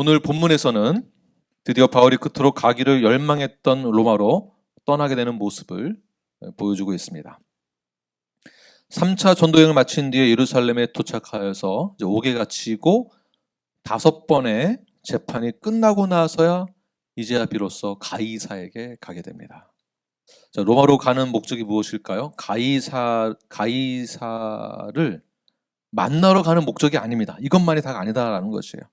오늘 본문에서는 드디어 바울이 끝으로 가기를 열망했던 로마로 떠나게 되는 모습을 보여주고 있습니다. 3차 전도여행을 마친 뒤에 예루살렘에 도착하여서 옥에 갇히고 5번의 재판이 끝나고 나서야 이제야 비로소 가이사에게 가게 됩니다. 자, 로마로 가는 목적이 무엇일까요? 가이사를 만나러 가는 목적이 아닙니다. 이것만이 다가 아니다라는 것이에요.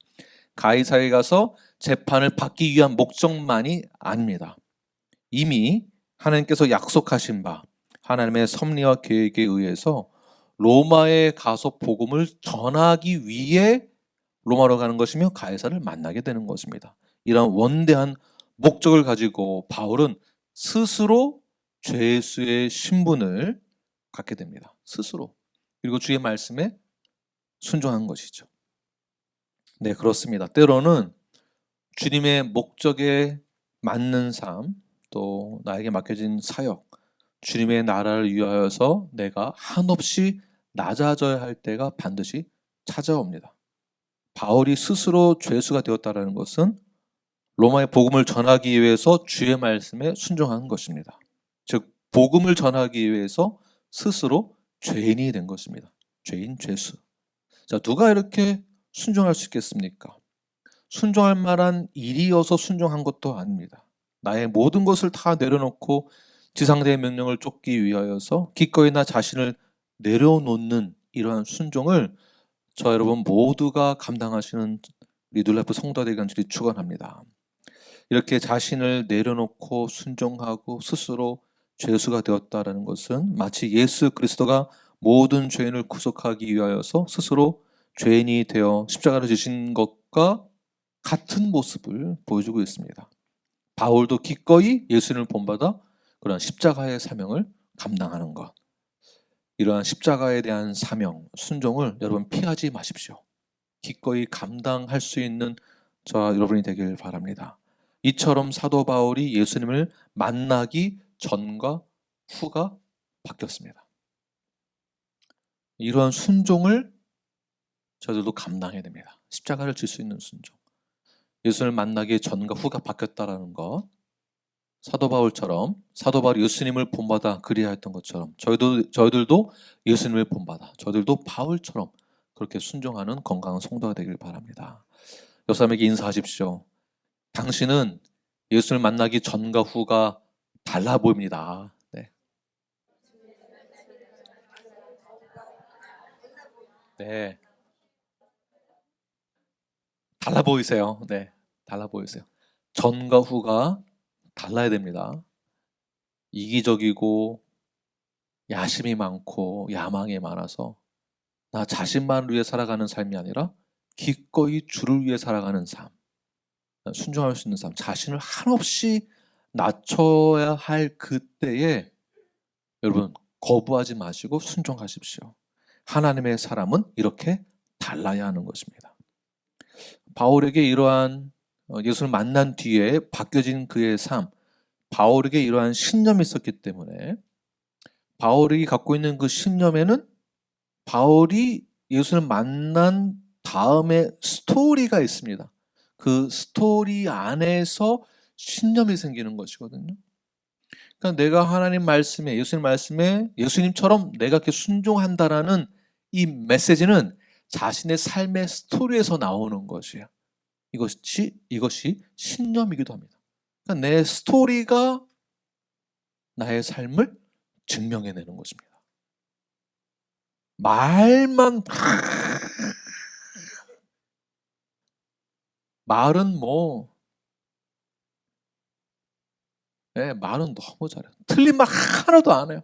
가이사에 가서 재판을 받기 위한 목적만이 아닙니다. 이미 하나님께서 약속하신 바 하나님의 섭리와 계획에 의해서 로마에 가서 복음을 전하기 위해 로마로 가는 것이며 가이사를 만나게 되는 것입니다. 이런 원대한 목적을 가지고 바울은 스스로 죄수의 신분을 갖게 됩니다. 스스로. 그리고 주의 말씀에 순종한 것이죠. 네, 그렇습니다. 때로는 주님의 목적에 맞는 삶, 또 나에게 맡겨진 사역, 주님의 나라를 위하여서 내가 한없이 낮아져야 할 때가 반드시 찾아옵니다. 바울이 스스로 죄수가 되었다는 것은 로마의 복음을 전하기 위해서 주의 말씀에 순종한 것입니다. 즉 복음을 전하기 위해서 스스로 죄인이 된 것입니다. 죄인, 죄수. 자, 누가 이렇게 순종할 수 있겠습니까? 순종할 만한 일이어서 순종한 것도 아닙니다. 나의 모든 것을 다 내려놓고 지상대의 명령을 쫓기 위하여서 기꺼이 나 자신을 내려놓는 이러한 순종을 저 여러분 모두가 감당하시는 리둘라이프 성도되기 간절히 축원합니다. 이렇게 자신을 내려놓고 순종하고 스스로 죄수가 되었다라는 것은 마치 예수 그리스도가 모든 죄인을 구속하기 위하여서 스스로 죄인이 되어 십자가를 지신 것과 같은 모습을 보여주고 있습니다. 바울도 기꺼이 예수님을 본받아 그런 십자가의 사명을 감당하는 것. 이러한 십자가에 대한 사명, 순종을 여러분 피하지 마십시오. 기꺼이 감당할 수 있는 저와 여러분이 되길 바랍니다. 이처럼 사도 바울이 예수님을 만나기 전과 후가 바뀌었습니다. 이러한 순종을 저들도 감당해야 됩니다. 십자가를 질 수 있는 순종. 예수님을 만나기 전과 후가 바뀌었다라는 것. 사도 바울처럼 사도 바울이 예수님을 본받아 그리하였던 것처럼 저희들도 예수님을 본받아 저희들도 바울처럼 그렇게 순종하는 건강한 성도가 되길 바랍니다. 옆 사람에게 인사하십시오. 당신은 예수를 만나기 전과 후가 달라 보입니다. 네. 네. 달라 보이세요. 네. 달라 보이세요. 전과 후가 달라야 됩니다. 이기적이고 야심이 많고 야망이 많아서 나 자신만을 위해 살아가는 삶이 아니라 기꺼이 주를 위해 살아가는 삶, 순종할 수 있는 삶, 자신을 한없이 낮춰야 할 그때에 여러분 거부하지 마시고 순종하십시오. 하나님의 사람은 이렇게 달라야 하는 것입니다. 바울에게 이러한 예수를 만난 뒤에 바뀌어진 그의 삶, 바울에게 이러한 신념이 있었기 때문에 바울이 갖고 있는 그 신념에는 바울이 예수를 만난 다음에 스토리가 있습니다. 그 스토리 안에서 신념이 생기는 것이거든요. 그러니까 내가 하나님 말씀에, 예수님 말씀에 예수님처럼 내가 이렇게 순종한다라는 이 메시지는 자신의 삶의 스토리에서 나오는 것이에요. 이것이 신념이기도 합니다. 그러니까 내 스토리가 나의 삶을 증명해내는 것입니다. 말은 말은 너무 잘해요. 틀린 말 하나도 안 해요.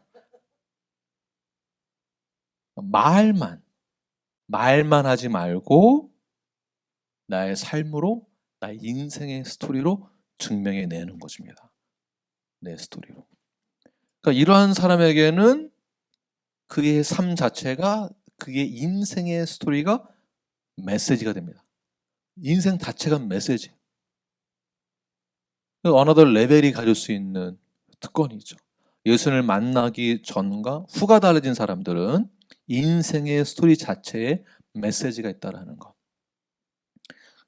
말만 하지 말고 나의 삶으로, 나의 인생의 스토리로 증명해내는 것입니다. 내 스토리로. 그러니까 이러한 사람에게는 그의 삶 자체가 그의 인생의 스토리가 메시지가 됩니다. 인생 자체가 메시지. 어느덧 레벨이 가질 수 있는 특권이죠. 예수를 만나기 전과 후가 달라진 사람들은 인생의 스토리 자체에 메시지가 있다는 것.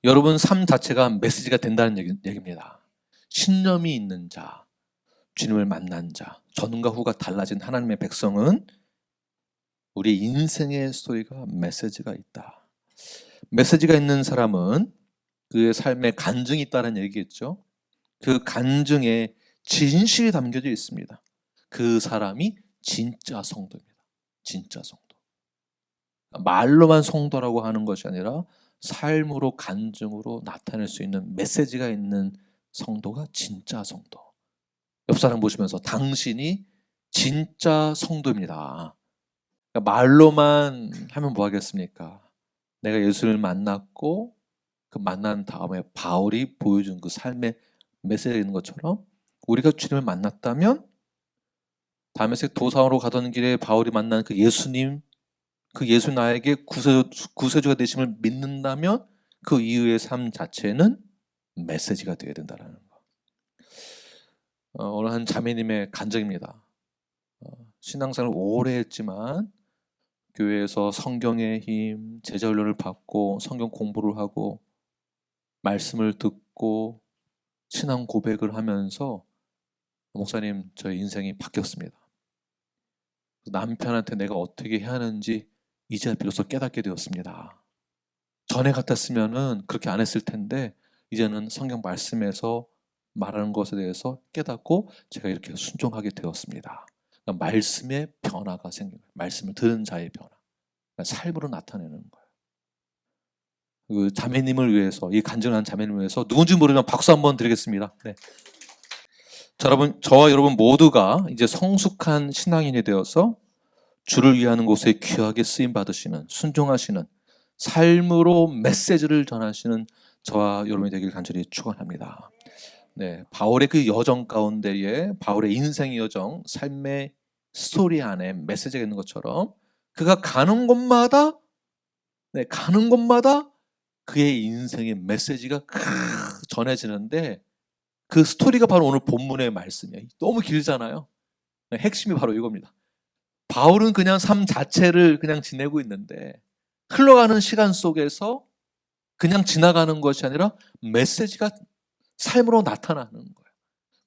여러분 삶 자체가 메시지가 된다는 얘기입니다. 신념이 있는 자, 주님을 만난 자, 전과 후가 달라진 하나님의 백성은 우리 인생의 스토리가 메시지가 있다. 메시지가 있는 사람은 그의 삶에 간증이 있다는 얘기겠죠. 그 간증에 진실이 담겨져 있습니다. 그 사람이 진짜 성도입니다. 진짜 성도. 말로만 성도라고 하는 것이 아니라 삶으로 간증으로 나타낼 수 있는 메시지가 있는 성도가 진짜 성도. 옆 사람 보시면서 당신이 진짜 성도입니다. 그러니까 말로만 하면 뭐 하겠습니까? 내가 예수를 만났고 그 만난 다음에 바울이 보여준 그 삶의 메시지가 있는 것처럼 우리가 주님을 만났다면 다메섹 도상으로 가던 길에 바울이 만난 그 예수님, 그 예수 나에게 구세주가 되심을 믿는다면 그 이후의 삶 자체는 메시지가 되어야 된다는 거. 오늘 한 자매님의 간증입니다. 신앙생활을 오래 했지만 교회에서 성경의 힘, 제자훈련을 받고 성경 공부를 하고 말씀을 듣고 신앙 고백을 하면서 목사님, 저의 인생이 바뀌었습니다. 남편한테 내가 어떻게 해야 하는지 이제 비로소 깨닫게 되었습니다. 전에 같았으면은 그렇게 안 했을 텐데 이제는 성경 말씀에서 말하는 것에 대해서 깨닫고 제가 이렇게 순종하게 되었습니다. 그러니까 말씀의 변화가 생긴 거예요. 말씀을 들은 자의 변화. 그러니까 삶으로 나타내는 거예요. 그 자매님을 위해서, 이 간증한 자매님을 위해서 누군지 모르지만 박수 한번 드리겠습니다. 네. 자, 여러분, 저와 여러분 모두가 이제 성숙한 신앙인이 되어서 주를 위하는 곳에 귀하게 쓰임 받으시는, 순종하시는, 삶으로 메시지를 전하시는 저와 여러분이 되길 간절히 축원합니다. 네, 바울의 그 여정 가운데에 바울의 인생의 여정, 삶의 스토리 안에 메시지가 있는 것처럼 그가 가는 곳마다, 네, 가는 곳마다 그의 인생의 메시지가 전해지는데 그 스토리가 바로 오늘 본문의 말씀이에요. 너무 길잖아요. 핵심이 바로 이겁니다. 바울은 그냥 삶 자체를 그냥 지내고 있는데 흘러가는 시간 속에서 그냥 지나가는 것이 아니라 메시지가 삶으로 나타나는 거예요.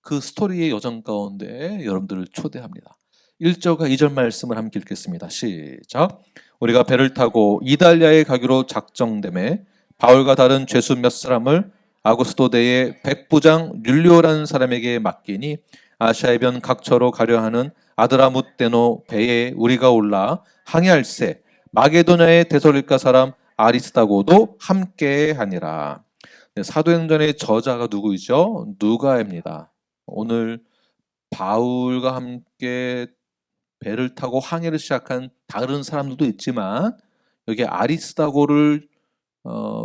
그 스토리의 여정 가운데 여러분들을 초대합니다. 1절과 2절 말씀을 함께 읽겠습니다. 시작. 우리가 배를 타고 이달리아에 가기로 작정되매 바울과 다른 죄수 몇 사람을 아구스도대의 백부장 율리오라는 사람에게 맡기니 아시아해변 각처로 가려 하는 아드라무떼노 배에 우리가 올라 항해할세 마게도냐의 데살로니가 사람 아리스다고도 함께 하니라. 네, 사도행전의 저자가 누구이죠? 누가입니다. 오늘 바울과 함께 배를 타고 항해를 시작한 다른 사람들도 있지만 여기 아리스다고를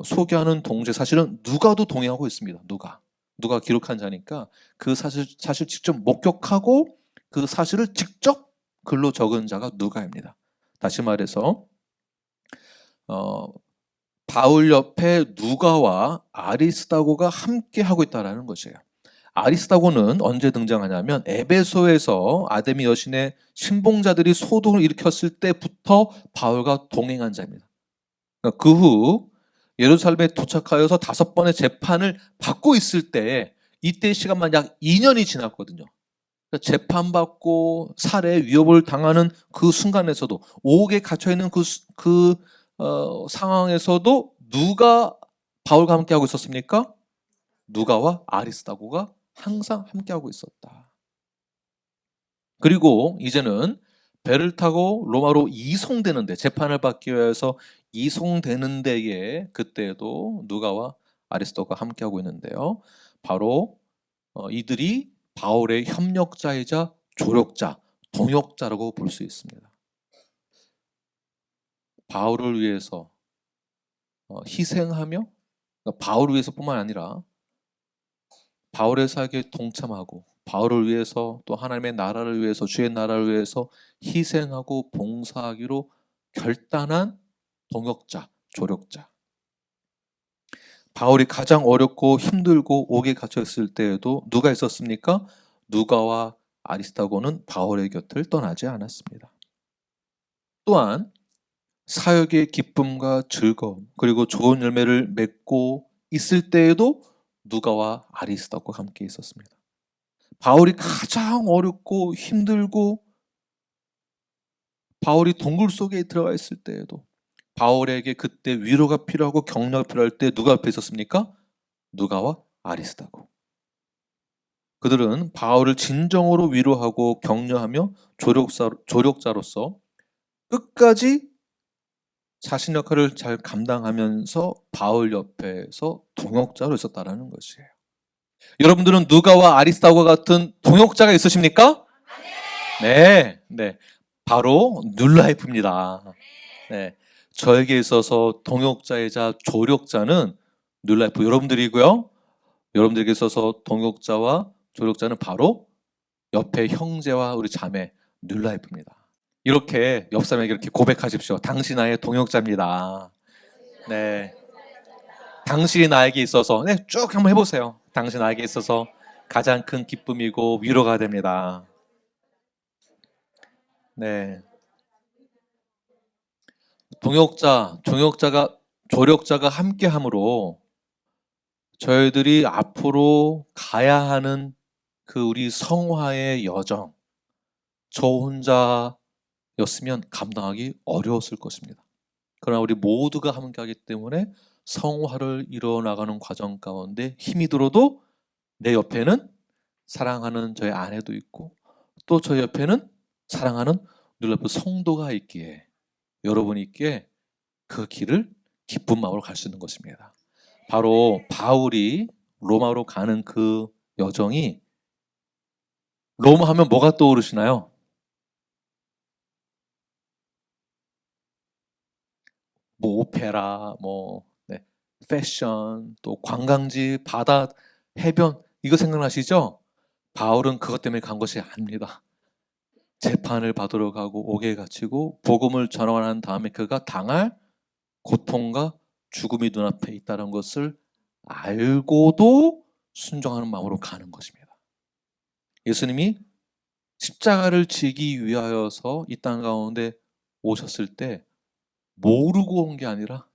소개하는 동시에 사실은 누가도 동행하고 있습니다. 누가 기록한 자니까 그 사실 직접 목격하고 그 사실을 직접 글로 적은 자가 누가입니다. 다시 말해서 바울 옆에 누가와 아리스다고가 함께 하고 있다는 것이에요. 아리스다고는 언제 등장하냐면 에베소에서 아데미 여신의 신봉자들이 소동을 일으켰을 때부터 바울과 동행한 자입니다. 그러니까 그 후 예루살렘에 도착하여서 5번의 재판을 받고 있을 때 이때 시간만 약 2년이 지났거든요. 그러니까 재판받고 살해 위협을 당하는 그 순간에서도 옥에 갇혀있는 그 상황에서도 누가 바울과 함께하고 있었습니까? 누가와 아리스다고가 항상 함께하고 있었다. 그리고 이제는 배를 타고 로마로 이송되는데 재판을 받기 위해서 이송되는 데에 그때도 누가와 아리스도가 함께하고 있는데요. 바로 이들이 바울의 협력자이자 조력자, 동역자라고 볼 수 있습니다. 바울을 위해서 희생하며 그러니까 바울을 위해서뿐만 아니라 바울의 사역에 동참하고 바울을 위해서 또 하나님의 나라를 위해서 주의 나라를 위해서 희생하고 봉사하기로 결단한 동역자, 조력자. 바울이 가장 어렵고 힘들고 옥에 갇혀 있을 때에도 누가 있었습니까? 누가와 아리스다고는 바울의 곁을 떠나지 않았습니다. 또한 사역의 기쁨과 즐거움 그리고 좋은 열매를 맺고 있을 때에도 누가와 아리스다고가 함께 있었습니다. 바울이 가장 어렵고 힘들고 바울이 동굴 속에 들어가 있을 때에도 바울에게 그때 위로가 필요하고 격려가 필요할 때 누가 옆에 있었습니까? 누가와 아리스다고. 그들은 바울을 진정으로 위로하고 격려하며 조력자로서 끝까지 자신 역할을 잘 감당하면서 바울 옆에서 동역자로 있었다라는 것이에요. 여러분들은 누가와 아리스다고와 같은 동역자가 있으십니까? 네, 네, 바로 뉴라이프입니다. 네, 저에게 있어서 동역자이자 조력자는 뉴라이프 여러분들이고요. 여러분들에게 있어서 동역자와 조력자는 바로 옆에 형제와 우리 자매 뉴라이프입니다. 이렇게 옆 사람에게 이렇게 고백하십시오. 당신 나의 동역자입니다. 네, 당신이 나에게 있어서 네, 쭉 한번 해보세요. 당신 나에게 있어서 가장 큰 기쁨이고 위로가 됩니다. 네, 조력자가 함께함으로 저희들이 앞으로 가야 하는 그 우리 성화의 여정, 저 혼자였으면 감당하기 어려웠을 것입니다. 그러나 우리 모두가 함께하기 때문에 성화를 이뤄나가는 과정 가운데 힘이 들어도 내 옆에는 사랑하는 저의 아내도 있고 또 저 옆에는 사랑하는 눌러프 성도가 있기에 여러분이 있기에 그 길을 기쁜 마음으로 갈 수 있는 것입니다. 바로 바울이 로마로 가는 그 여정이 로마 하면 뭐가 떠오르시나요? 뭐 오페라, 네, 패션, 또 관광지, 바다, 해변 이거 생각나시죠? 바울은 그것 때문에 간 것이 아닙니다. 재판을 받으러 가고 옥에 갇히고 복음을 전환한 다음에 그가 당할 고통과 죽음이 눈앞에 있다는 것을 알고도 순종하는 마음으로 가는 것입니다. 예수님이 십자가를 지기 위하여서 이 땅 가운데 오셨을 때 모르고 온 게 아니라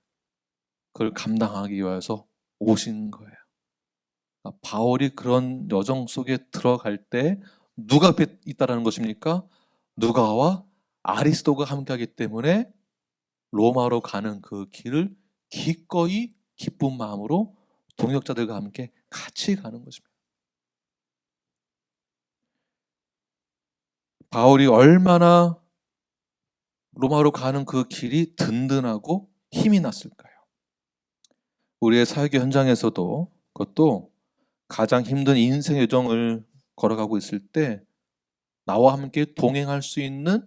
그걸 감당하기 위해서 오신 거예요. 바울이 그런 여정 속에 들어갈 때 누가 앞에 있다라는 것입니까? 누가와 아리스도가 함께하기 때문에 로마로 가는 그 길을 기꺼이 기쁜 마음으로 동역자들과 함께 같이 가는 것입니다. 바울이 얼마나 로마로 가는 그 길이 든든하고 힘이 났을까요? 우리의 사역의 현장에서도 그것도 가장 힘든 인생 여정을 걸어가고 있을 때 나와 함께 동행할 수 있는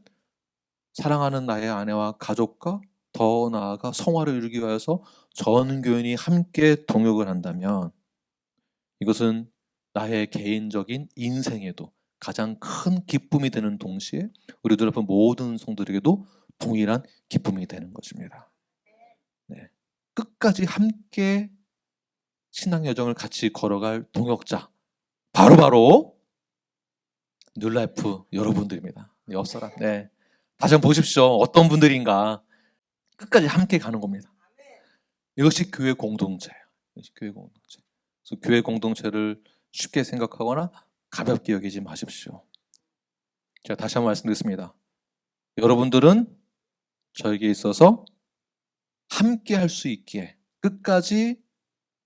사랑하는 나의 아내와 가족과 더 나아가 성화를 이루기 위해서 전 교인이 함께 동역을 한다면 이것은 나의 개인적인 인생에도 가장 큰 기쁨이 되는 동시에 우리 눈앞에 모든 성도들에게도 동일한 기쁨이 되는 것입니다. 네. 끝까지 함께 신앙 여정을 같이 걸어갈 동역자 바로 뉴라이프 여러분들입니다. 옆 사람. 네. 다시 한번 보십시오. 어떤 분들인가. 끝까지 함께 가는 겁니다. 이것이 교회 공동체예요. 이것이 교회 공동체. 그래서 교회 공동체를 쉽게 생각하거나 가볍게 여기지 마십시오. 제가 다시 한번 말씀드리겠습니다. 여러분들은 저에게 있어서 함께 할 수 있기에 끝까지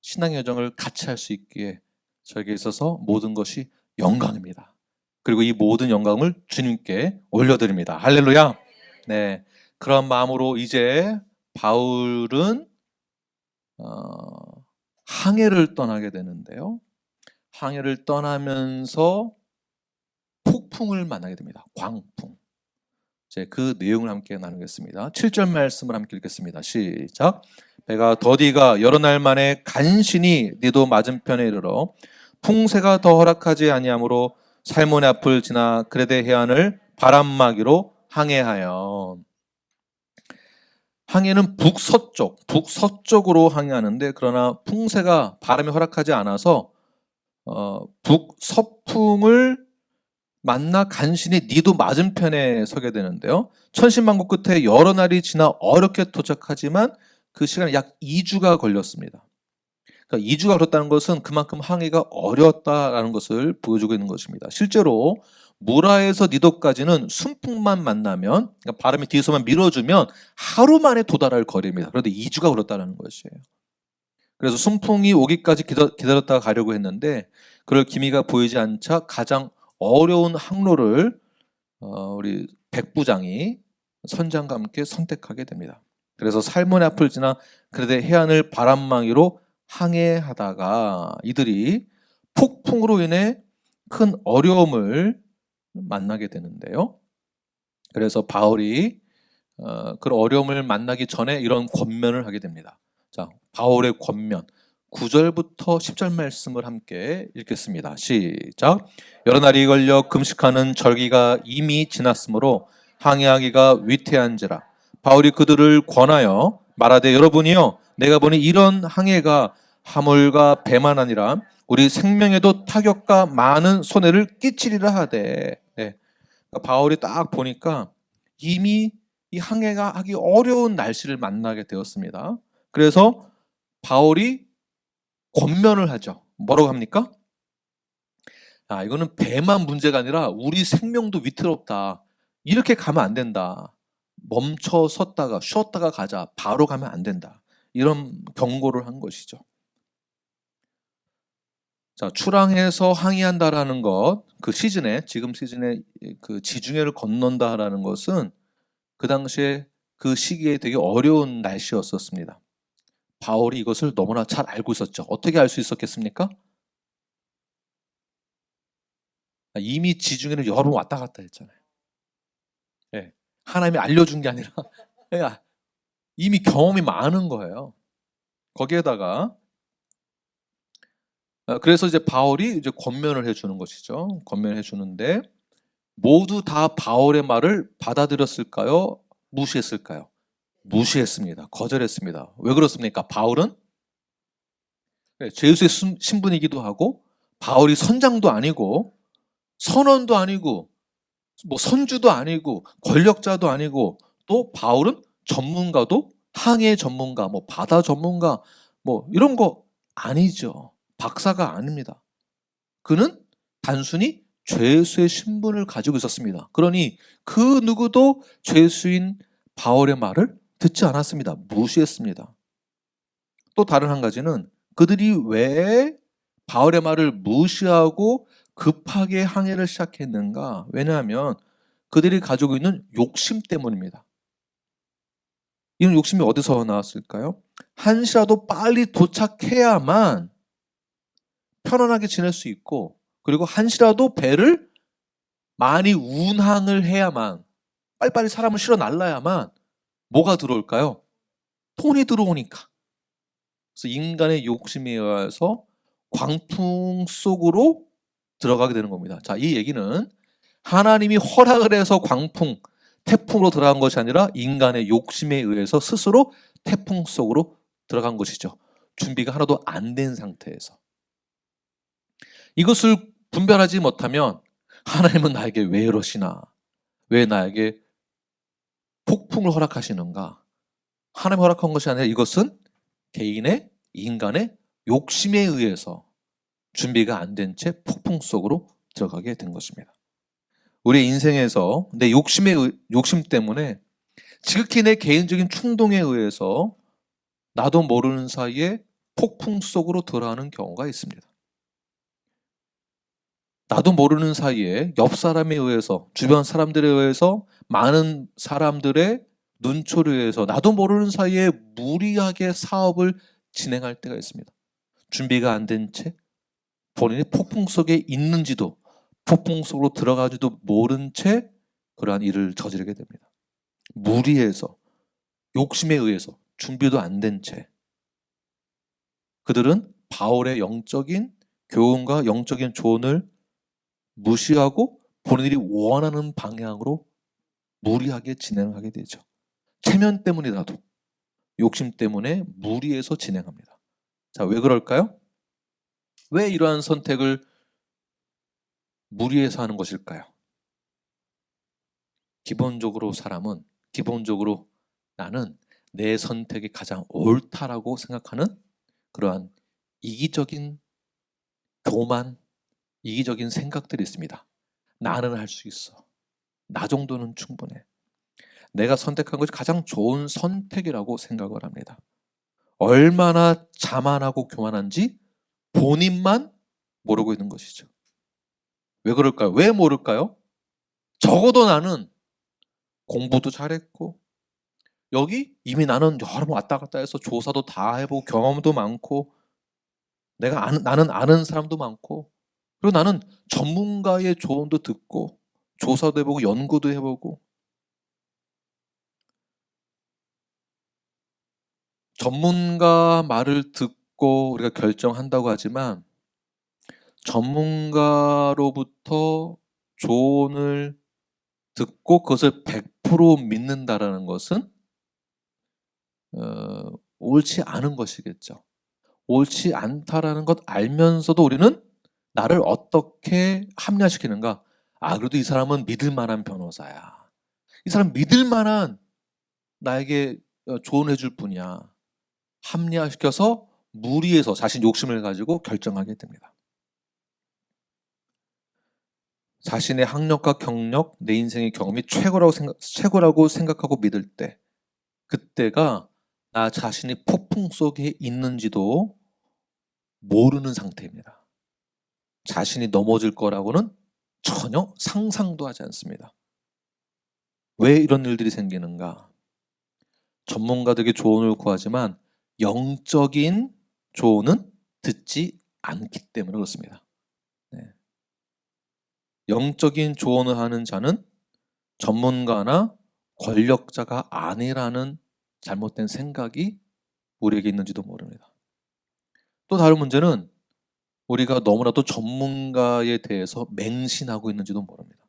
신앙 여정을 같이 할 수 있기에 저에게 있어서 모든 것이 영광입니다. 그리고 이 모든 영광을 주님께 올려드립니다. 할렐루야. 네, 그런 마음으로 이제 바울은 항해를 떠나게 되는데요. 항해를 떠나면서 폭풍을 만나게 됩니다. 광풍. 이제 그 내용을 함께 나누겠습니다. 7절 말씀을 함께 읽겠습니다. 시작. 배가 더디가 여러 날 만에 간신히 니도 맞은편에 이르러 풍세가 더 허락하지 아니하므로 살몬의 앞을 지나 그레데 해안을 바람막이로 항해하여. 항해는 북서쪽으로 항해하는데 그러나 풍세가 바람이 허락하지 않아서 북서풍을 만나 간신히 니도 맞은편에 서게 되는데요. 천신만고 끝에 여러 날이 지나 어렵게 도착하지만 그 시간이 약 2주가 걸렸습니다. 그러니까 이주가 그렇다는 것은 그만큼 항해가 어려웠다라는 것을 보여주고 있는 것입니다. 실제로 무라에서 니도까지는 순풍만 만나면, 그러니까 바람이 뒤에서만 밀어주면 하루 만에 도달할 거리입니다. 그런데 이주가 그렇다는 것이에요. 그래서 순풍이 오기까지 기다렸다가 가려고 했는데 그럴 기미가 보이지 않자 가장 어려운 항로를 우리 백부장이 선장과 함께 선택하게 됩니다. 그래서 살몬의 앞을 지나 그레데 해안을 바람망이로 항해하다가 이들이 폭풍으로 인해 큰 어려움을 만나게 되는데요. 그래서 바울이 그 어려움을 만나기 전에 이런 권면을 하게 됩니다. 자, 바울의 권면 9절부터 10절 말씀을 함께 읽겠습니다. 시작. 여러 날이 걸려 금식하는 절기가 이미 지났으므로 항해하기가 위태한지라. 바울이 그들을 권하여 말하되 여러분이요 내가 보니 이런 항해가 화물과 배만 아니라 우리 생명에도 타격과 많은 손해를 끼치리라 하되. 네. 바울이 딱 보니까 이미 이 항해가 하기 어려운 날씨를 만나게 되었습니다. 그래서 바울이 권면을 하죠. 뭐라고 합니까? 이거는 배만 문제가 아니라 우리 생명도 위태롭다. 이렇게 가면 안 된다. 멈춰 섰다가 쉬었다가 가자. 바로 가면 안 된다. 이런 경고를 한 것이죠. 자, 출항해서 항해한다라는 것, 그 시즌에, 지금 시즌에 그 지중해를 건넌다라는 것은 그 당시에 그 시기에 되게 어려운 날씨였었습니다. 바울이 이것을 너무나 잘 알고 있었죠. 어떻게 알 수 있었겠습니까? 이미 지중해를 여러 번 왔다 갔다 했잖아요. 네. 하나님이 알려준 게 아니라 이미 경험이 많은 거예요. 거기에다가 그래서 이제 바울이 이제 권면을 해주는 것이죠. 권면을 해주는데 모두 다 바울의 말을 받아들였을까요? 무시했을까요? 무시했습니다. 거절했습니다. 왜 그렇습니까? 바울은 제수의 신분이기도 하고 바울이 선장도 아니고 선원도 아니고 뭐 선주도 아니고 권력자도 아니고 또 바울은 전문가도 항해 전문가, 뭐 바다 전문가, 뭐 이런 거 아니죠. 박사가 아닙니다. 그는 단순히 죄수의 신분을 가지고 있었습니다. 그러니 그 누구도 죄수인 바울의 말을 듣지 않았습니다. 무시했습니다. 또 다른 한 가지는 그들이 왜 바울의 말을 무시하고 급하게 항해를 시작했는가? 왜냐하면 그들이 가지고 있는 욕심 때문입니다. 이런 욕심이 어디서 나왔을까요? 한시라도 빨리 도착해야만 편안하게 지낼 수 있고, 그리고 한시라도 배를 많이 운항을 해야만, 빨리빨리 사람을 실어 날라야만 뭐가 들어올까요? 돈이 들어오니까. 그래서 인간의 욕심에 의해서 광풍 속으로 들어가게 되는 겁니다. 자, 이 얘기는 하나님이 허락을 해서 광풍, 태풍으로 들어간 것이 아니라 인간의 욕심에 의해서 스스로 태풍 속으로 들어간 것이죠. 준비가 하나도 안 된 상태에서. 이것을 분별하지 못하면 하나님은 나에게 왜 이러시나? 왜 나에게 폭풍을 허락하시는가? 하나님 허락한 것이 아니라 이것은 개인의, 인간의 욕심에 의해서 준비가 안 된 채 폭풍 속으로 들어가게 된 것입니다. 우리 인생에서 내 욕심 때문에 지극히 내 개인적인 충동에 의해서 나도 모르는 사이에 폭풍 속으로 들어가는 경우가 있습니다. 나도 모르는 사이에 옆 사람에 의해서, 주변 사람들에 의해서, 많은 사람들의 눈초리에 의해서 나도 모르는 사이에 무리하게 사업을 진행할 때가 있습니다. 준비가 안 된 채 본인이 폭풍 속에 있는지도, 폭풍 속으로 들어가지도 모른 채 그러한 일을 저지르게 됩니다. 무리해서, 욕심에 의해서, 준비도 안 된 채 그들은 바울의 영적인 교훈과 영적인 조언을 무시하고 본인들이 원하는 방향으로 무리하게 진행하게 되죠. 체면 때문이라도, 욕심 때문에 무리해서 진행합니다. 자, 왜 그럴까요? 왜 이러한 선택을 무리해서 하는 것일까요? 기본적으로 나는 내 선택이 가장 옳다라고 생각하는 그러한 이기적인 교만, 이기적인 생각들이 있습니다. 나는 할 수 있어. 나 정도는 충분해. 내가 선택한 것이 가장 좋은 선택이라고 생각을 합니다. 얼마나 자만하고 교만한지 본인만 모르고 있는 것이죠. 왜 그럴까요? 왜 모를까요? 적어도 나는 공부도 잘했고, 여기 이미 나는 여러 번 왔다 갔다 해서 조사도 다 해보고 경험도 많고, 나는 아는 사람도 많고, 그리고 나는 전문가의 조언도 듣고 조사도 해보고 연구도 해보고, 전문가 말을 듣고 우리가 결정한다고 하지만 전문가로부터 조언을 듣고 그것을 100% 믿는다라는 것은 옳지 않은 것이겠죠. 옳지 않다라는 것 알면서도 우리는 나를 어떻게 합리화시키는가? 그래도 이 사람은 믿을 만한 변호사야. 이 사람 믿을 만한 나에게 조언해 줄 분이야. 합리화시켜서 무리해서 자신 욕심을 가지고 결정하게 됩니다. 자신의 학력과 경력, 내 인생의 경험이 최고라고 생각하고 믿을 때, 그때가 나 자신이 폭풍 속에 있는지도 모르는 상태입니다. 자신이 넘어질 거라고는 전혀 상상도 하지 않습니다. 왜 이런 일들이 생기는가? 전문가들에게 조언을 구하지만 영적인 조언은 듣지 않기 때문에 그렇습니다. 네. 영적인 조언을 하는 자는 전문가나 권력자가 아니라는 잘못된 생각이 우리에게 있는지도 모릅니다. 또 다른 문제는 우리가 너무나도 전문가에 대해서 맹신하고 있는지도 모릅니다.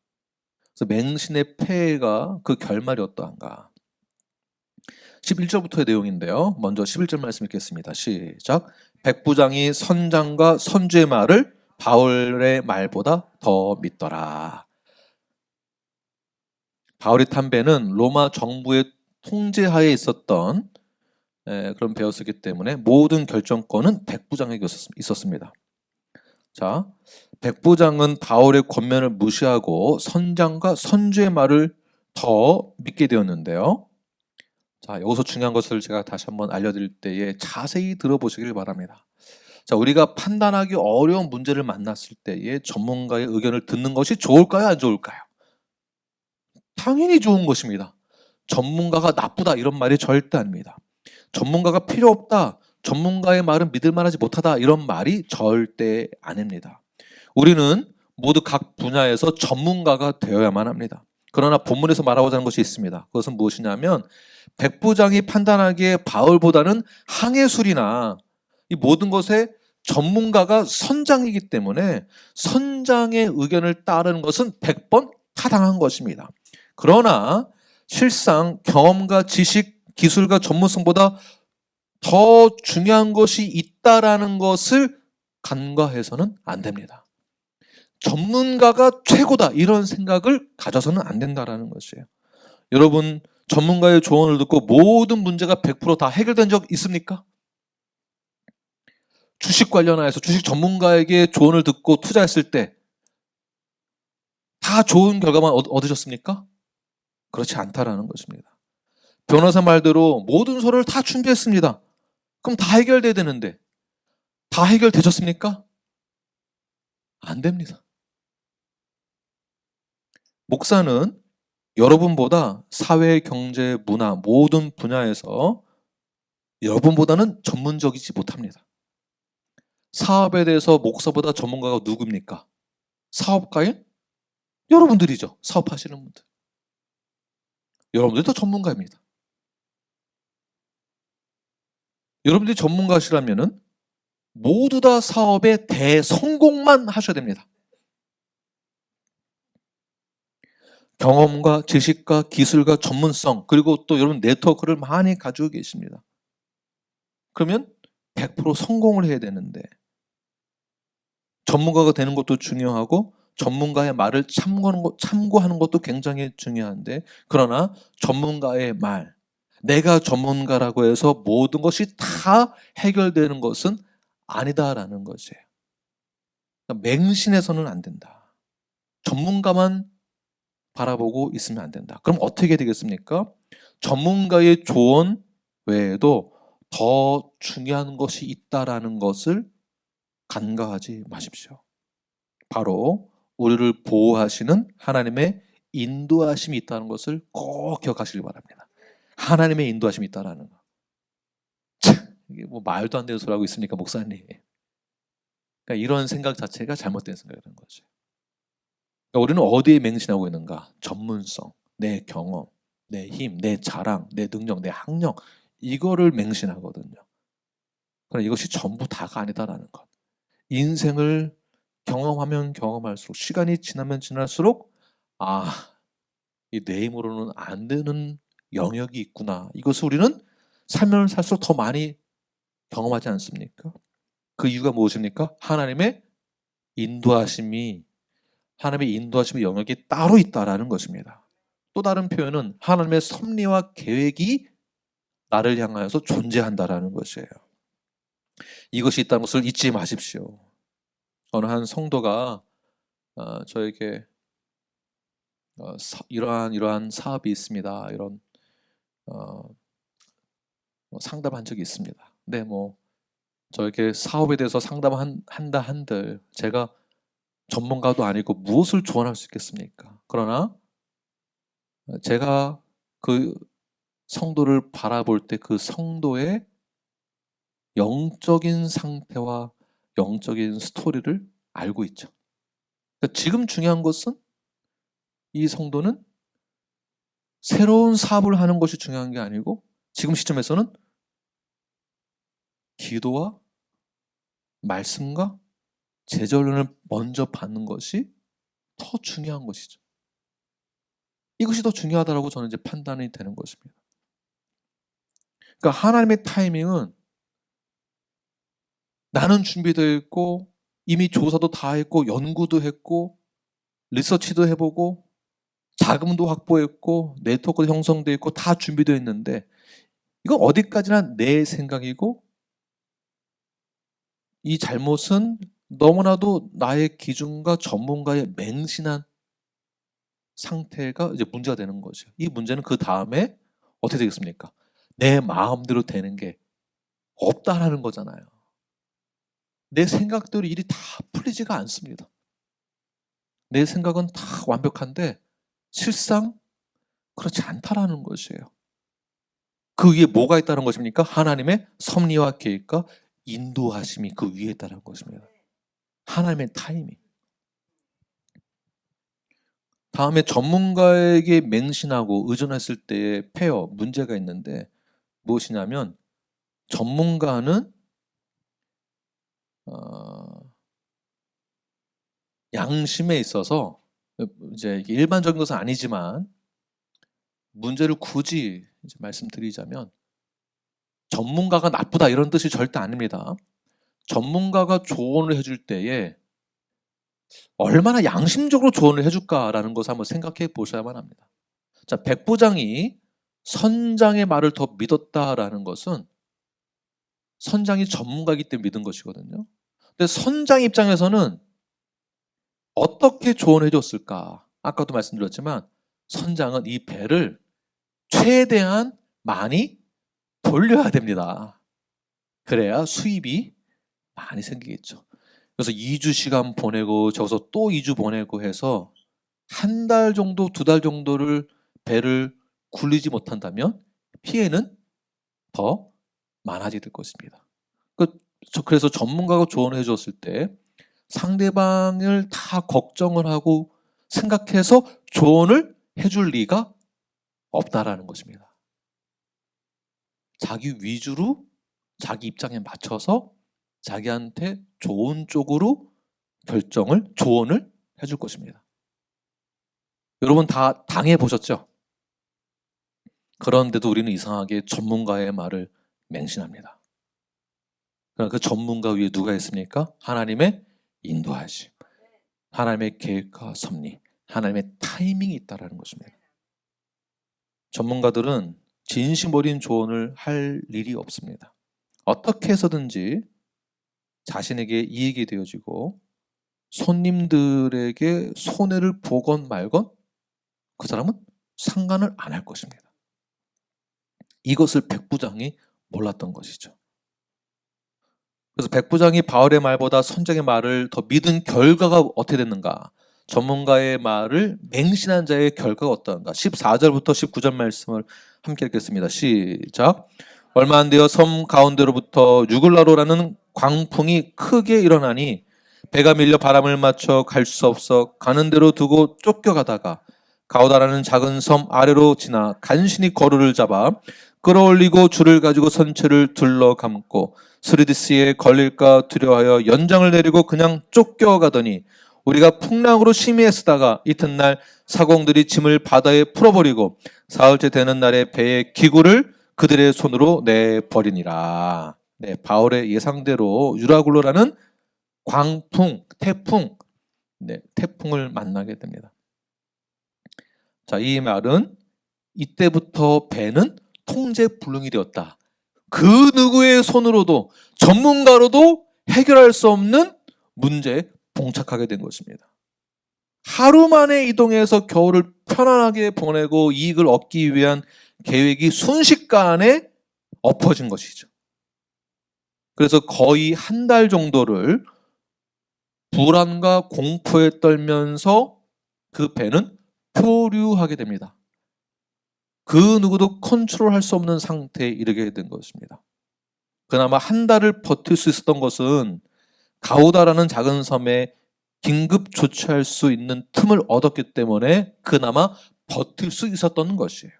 그래서 맹신의 폐해가 그 결말이 어떠한가? 11절부터의 내용인데요. 먼저 11절 말씀 읽겠습니다. 시작. 백부장이 선장과 선주의 말을 바울의 말보다 더 믿더라. 바울이 탄 배는 로마 정부의 통제하에 있었던 그런 배였었기 때문에 모든 결정권은 백부장에게 있었습니다. 자, 백부장은 바울의 권면을 무시하고 선장과 선주의 말을 더 믿게 되었는데요. 자, 여기서 중요한 것을 제가 다시 한번 알려드릴 때에 자세히 들어보시길 바랍니다. 자, 우리가 판단하기 어려운 문제를 만났을 때에 전문가의 의견을 듣는 것이 좋을까요? 안 좋을까요? 당연히 좋은 것입니다. 전문가가 나쁘다 이런 말이 절대 아닙니다. 전문가가 필요 없다, 전문가의 말은 믿을 만하지 못하다 이런 말이 절대 아닙니다. 우리는 모두 각 분야에서 전문가가 되어야만 합니다. 그러나 본문에서 말하고자 하는 것이 있습니다. 그것은 무엇이냐면 백부장이 판단하기에 바울보다는 항해술이나 이 모든 것에 전문가가 선장이기 때문에 선장의 의견을 따르는 것은 100번 타당한 것입니다. 그러나 실상 경험과 지식, 기술과 전문성보다 더 중요한 것이 있다라는 것을 간과해서는 안 됩니다. 전문가가 최고다 이런 생각을 가져서는 안 된다라는 것이에요. 여러분, 전문가의 조언을 듣고 모든 문제가 100% 다 해결된 적 있습니까? 주식 관련하여서 주식 전문가에게 조언을 듣고 투자했을 때 다 좋은 결과만 얻으셨습니까? 그렇지 않다라는 것입니다. 변호사 말대로 모든 서류를 다 준비했습니다. 그럼 다 해결돼야 되는데 다 해결되셨습니까? 안 됩니다. 목사는 여러분보다 사회, 경제, 문화 모든 분야에서 여러분보다는 전문적이지 못합니다. 사업에 대해서 목사보다 전문가가 누굽니까? 사업가인? 여러분들이죠. 사업하시는 분들. 여러분들이 더 전문가입니다. 여러분들이 전문가시라면은 모두 다 사업의 대성공만 하셔야 됩니다. 경험과 지식과 기술과 전문성 그리고 또 여러분 네트워크를 많이 가지고 계십니다. 그러면 100% 성공을 해야 되는데 전문가가 되는 것도 중요하고 전문가의 말을 참고하는 것도 굉장히 중요한데 그러나 전문가의 말, 내가 전문가라고 해서 모든 것이 다 해결되는 것은 아니다라는 것이에요. 그러니까 맹신해서는 안 된다. 전문가만 바라보고 있으면 안 된다. 그럼 어떻게 되겠습니까? 전문가의 조언 외에도 더 중요한 것이 있다라는 것을 간과하지 마십시오. 바로 우리를 보호하시는 하나님의 인도하심이 있다는 것을 꼭 기억하시기 바랍니다. 하나님의 인도하심이 있다라는 거. 이게 뭐 말도 안 되는 소리 하고 있습니까, 목사님? 그러니까 이런 생각 자체가 잘못된 생각이라는 거죠. 그러니까 우리는 어디에 맹신하고 있는가? 전문성, 내 경험, 내 힘, 내 자랑, 내 능력, 내 학력, 이거를 맹신하거든요. 그러나 이것이 전부 다가 아니다라는 것. 인생을 경험하면 경험할수록, 시간이 지나면 지날수록 이 내 힘으로는 안 되는 영역이 있구나. 이것을 우리는 살면 살수록 더 많이 경험하지 않습니까? 그 이유가 무엇입니까? 하나님의 인도하심의 영역이 따로 있다라는 것입니다. 또 다른 표현은 하나님의 섭리와 계획이 나를 향하여서 존재한다라는 것이에요. 이것이 있다는 것을 잊지 마십시오. 어느 한 성도가 저에게 이러한 사업이 있습니다. 이런 상담한 적이 있습니다. 근데 저에게 사업에 대해서 상담한다 한들 제가 전문가도 아니고 무엇을 조언할 수 있겠습니까? 그러나 제가 그 성도를 바라볼 때 그 성도의 영적인 상태와 영적인 스토리를 알고 있죠. 그러니까 지금 중요한 것은 이 성도는 새로운 사업을 하는 것이 중요한 게 아니고 지금 시점에서는 기도와 말씀과 제전을 먼저 받는 것이 더 중요한 것이죠. 이것이 더 중요하다고 저는 이제 판단이 되는 것입니다. 그러니까 하나님의 타이밍은 나는 준비되어 있고 이미 조사도 다 했고 연구도 했고 리서치도 해보고 자금도 확보했고 네트워크도 형성되어 있고 다 준비되어 있는데 이건 어디까지나 내 생각이고 이 잘못은 너무나도 나의 기준과 전문가의 맹신한 상태가 이제 문제가 되는 거죠. 이 문제는 그 다음에 어떻게 되겠습니까? 내 마음대로 되는 게 없다라는 거잖아요. 내 생각대로 일이 다 풀리지가 않습니다. 내 생각은 다 완벽한데 실상 그렇지 않다라는 것이에요. 그 위에 뭐가 있다는 것입니까? 하나님의 섭리와 계획과 인도하심이 그 위에 있다는 것입니다. 하나님의 타이밍. 다음에 전문가에게 맹신하고 의존했을 때의 폐허, 문제가 있는데 무엇이냐면 전문가는 양심에 있어서 이제 일반적인 것은 아니지만 문제를 굳이 이제 말씀드리자면 전문가가 나쁘다 이런 뜻이 절대 아닙니다. 전문가가 조언을 해줄 때에 얼마나 양심적으로 조언을 해줄까라는 것을 한번 생각해 보셔야만 합니다. 자, 백부장이 선장의 말을 더 믿었다라는 것은 선장이 전문가이기 때문에 믿은 것이거든요. 근데 선장 입장에서는 어떻게 조언해 줬을까? 아까도 말씀드렸지만 선장은 이 배를 최대한 많이 돌려야 됩니다. 그래야 수입이 많이 생기겠죠. 그래서 2주 시간 보내고 저기서 또 2주 보내고 해서 한 달 정도, 2달 정도를 배를 굴리지 못한다면 피해는 더 많아지게 될 것입니다. 그래서 전문가가 조언을 해줬을 때 상대방을 다 걱정을 하고 생각해서 조언을 해줄 리가 없다라는 것입니다. 자기 위주로 자기 입장에 맞춰서 자기한테 좋은 쪽으로 조언을 해줄 것입니다. 여러분 다 당해보셨죠? 그런데도 우리는 이상하게 전문가의 말을 맹신합니다. 그러나 그 전문가 위에 누가 있습니까? 하나님의 인도하심, 하나님의 계획과 섭리, 하나님의 타이밍이 있다는 것입니다. 전문가들은 진심 어린 조언을 할 일이 없습니다. 어떻게 해서든지 자신에게 이익이 되어지고 손님들에게 손해를 보건 말건 그 사람은 상관을 안 할 것입니다. 이것을 백부장이 몰랐던 것이죠. 그래서 백부장이 바울의 말보다 선장의 말을 더 믿은 결과가 어떻게 됐는가? 전문가의 말을 맹신한 자의 결과가 어떠한가? 14절부터 19절 말씀을 함께 읽겠습니다. 시작. 얼마 안 되어 섬 가운데로부터 유글라로라는 광풍이 크게 일어나니 배가 밀려 바람을 맞춰 갈 수 없어 가는 대로 두고 쫓겨가다가 가우다라는 작은 섬 아래로 지나 간신히 거루를 잡아 끌어올리고 줄을 가지고 선체를 둘러 감고 스리디스에 걸릴까 두려워하여 연장을 내리고 그냥 쫓겨가더니 우리가 풍랑으로 심히 애쓰다가 이튿날 사공들이 짐을 바다에 풀어버리고 사흘째 되는 날에 배의 기구를 그들의 손으로 내버리니라. 네, 바울의 예상대로 유라굴로라는 광풍, 태풍, 네, 태풍을 만나게 됩니다. 자, 이 말은 이때부터 배는 통제불능이 되었다. 그 누구의 손으로도 전문가로도 해결할 수 없는 문제에 봉착하게 된 것입니다. 하루 만에 이동해서 겨울을 편안하게 보내고 이익을 얻기 위한 계획이 순식간에 엎어진 것이죠. 그래서 거의 한 달 정도를 불안과 공포에 떨면서 그 배는 표류하게 됩니다. 그 누구도 컨트롤할 수 없는 상태에 이르게 된 것입니다. 그나마 한 달을 버틸 수 있었던 것은 가우다라는 작은 섬에 긴급 조치할 수 있는 틈을 얻었기 때문에 그나마 버틸 수 있었던 것이에요.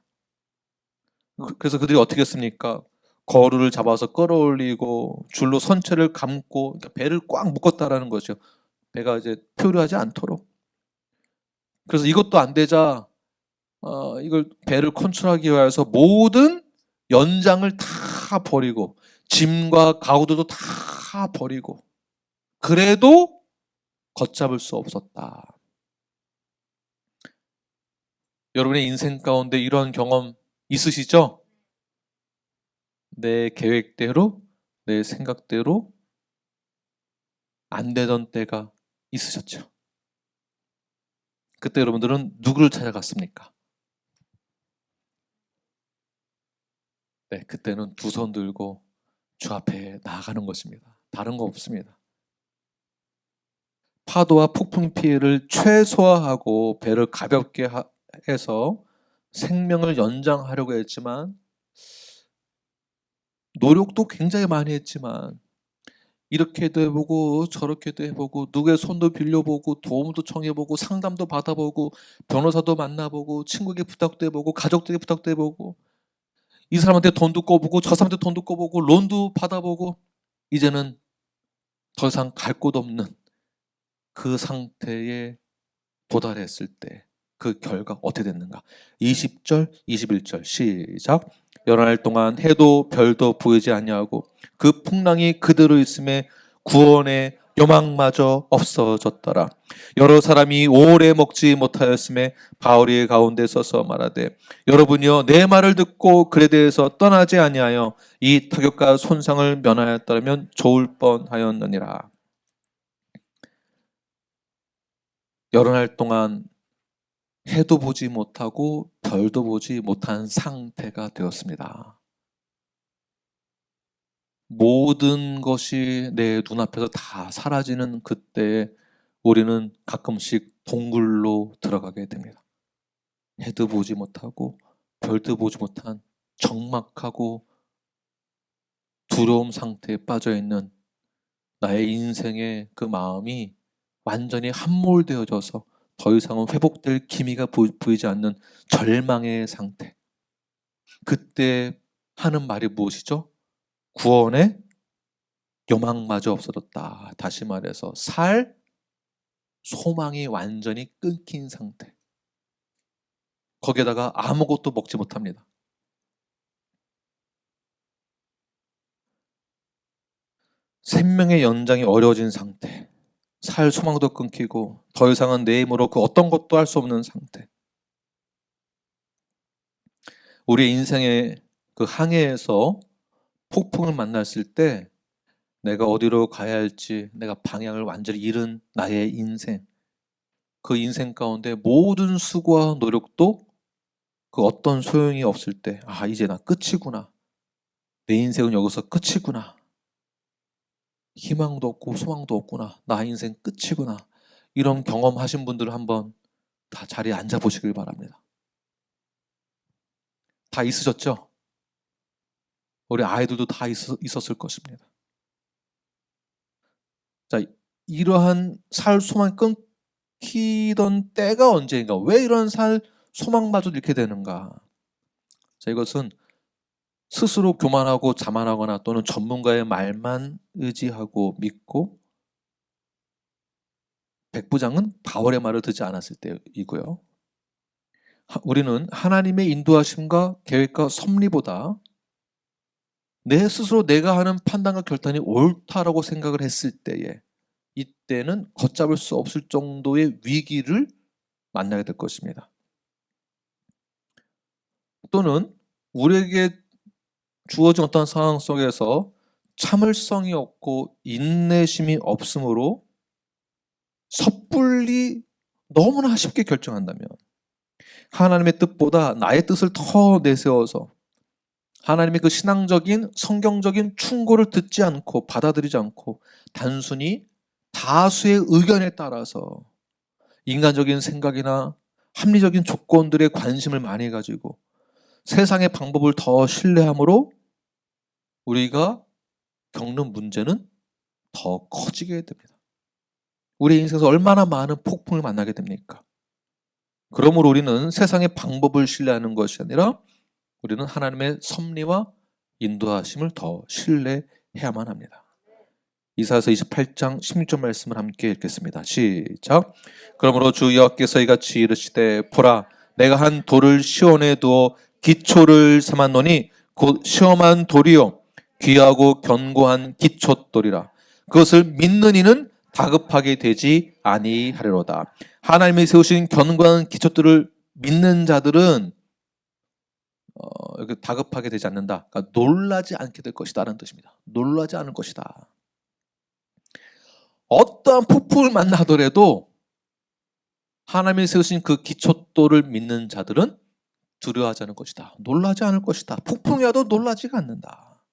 그래서 그들이 어떻게 했습니까? 거루를 잡아서 끌어올리고 줄로 선체를 감고 그러니까 배를 꽉 묶었다라는 거죠. 배가 이제 표류하지 않도록. 그래서 이것도 안 되자 이걸 배를 컨트롤하기 위해서 모든 연장을 다 버리고 짐과 가구들도 다 버리고 그래도 걷잡을 수 없었다. 여러분의 인생 가운데 이런 경험 있으시죠? 내 계획대로, 내 생각대로 안 되던 때가 있으셨죠? 그때 여러분들은 누구를 찾아갔습니까? 네, 그때는 두 손 들고 주 앞에 나아가는 것입니다. 다른 거 없습니다. 파도와 폭풍 피해를 최소화하고 배를 가볍게 해서 생명을 연장하려고 했지만 노력도 굉장히 많이 했지만 이렇게도 해보고 저렇게도 해보고 누구의 손도 빌려보고 도움도 청해보고 상담도 받아보고 변호사도 만나보고 친구에게 부탁도 해보고 가족들에게 부탁도 해보고 이 사람한테 돈도 꿔보고 저 사람한테 돈도 꿔보고 론도 받아보고 이제는 더 이상 갈 곳 없는 그 상태에 도달했을 때 그 결과 어떻게 됐는가? 20절, 21절 시작. 여러 날 동안 해도 별도 보이지 아니하고 그 풍랑이 그대로 있음에 구원의 요망마저 없어졌더라. 여러 사람이 오래 먹지 못하였음에 바울이 가운데 서서 말하되 여러분이여 내 말을 듣고 글에 대해서 떠나지 아니하여 이 타격과 손상을 면하였다면 좋을 뻔하였느니라. 여러 날 동안 해도 보지 못하고 별도 보지 못한 상태가 되었습니다. 모든 것이 내 눈앞에서 다 사라지는 그때에 우리는 가끔씩 동굴로 들어가게 됩니다. 해도 보지 못하고 별도 보지 못한 적막하고 두려움 상태에 빠져있는 나의 인생의 그 마음이 완전히 함몰되어져서 더 이상은 회복될 기미가 보이지 않는 절망의 상태. 그때 하는 말이 무엇이죠? 구원의 요망마저 없어졌다. 다시 말해서 살 소망이 완전히 끊긴 상태. 거기에다가 아무것도 먹지 못합니다. 생명의 연장이 어려워진 상태. 살 소망도 끊기고 더 이상은 내 힘으로 그 어떤 것도 할 수 없는 상태. 우리 인생의 그 항해에서 폭풍을 만났을 때 내가 어디로 가야 할지 내가 방향을 완전히 잃은 나의 인생, 그 인생 가운데 모든 수고와 노력도 그 어떤 소용이 없을 때, 아, 이제 나 끝이구나. 내 인생은 여기서 끝이구나. 희망도 없고 소망도 없구나. 나 인생 끝이구나. 이런 경험하신 분들은 한번 다 자리에 앉아 보시길 바랍니다. 다 있으셨죠? 우리 아이들도 다 있었을 것입니다. 자, 이러한 살 소망이 끊기던 때가 언제인가? 왜 이런 살 소망마저 잃게 되는가? 자, 이것은 스스로 교만하고 자만하거나 또는 전문가의 말만 의지하고 믿고 백부장은 바울의 말을 듣지 않았을 때이고요. 우리는 하나님의 인도하심과 계획과 섭리보다 내 스스로 내가 하는 판단과 결단이 옳다라고 생각을 했을 때에, 이때는 걷잡을 수 없을 정도의 위기를 만나게 될 것입니다. 또는 우리에게 주어진 어떤 상황 속에서 참을성이 없고 인내심이 없으므로 섣불리 너무나 쉽게 결정한다면, 하나님의 뜻보다 나의 뜻을 더 내세워서 하나님의 그 신앙적인 성경적인 충고를 듣지 않고 받아들이지 않고 단순히 다수의 의견에 따라서 인간적인 생각이나 합리적인 조건들에 관심을 많이 가지고 세상의 방법을 더 신뢰함으로 우리가 겪는 문제는 더 커지게 됩니다. 우리 인생에서 얼마나 많은 폭풍을 만나게 됩니까? 그러므로 우리는 세상의 방법을 신뢰하는 것이 아니라 우리는 하나님의 섭리와 인도하심을 더 신뢰해야만 합니다. 이사야서 28장 16절 말씀을 함께 읽겠습니다. 시작. 그러므로 주 여호와께서 이같이 이르시되 보라, 내가 한 돌을 시온에 두어 기초를 삼았노니 곧 시험한 돌이요 귀하고 견고한 기초돌이라. 그것을 믿는 이는 다급하게 되지 아니하리로다. 하나님이 세우신 견고한 기초들을 믿는 자들은 다급하게 되지 않는다. 그러니까 놀라지 않게 될 것이다 라는 뜻입니다. 놀라지 않을 것이다. 어떠한 폭풍을 만나더라도 하나님이 세우신 그 기초돌을 믿는 자들은 두려워하지 않을 것이다. 놀라지 않을 것이다. 폭풍이 와도 놀라지가 않는다.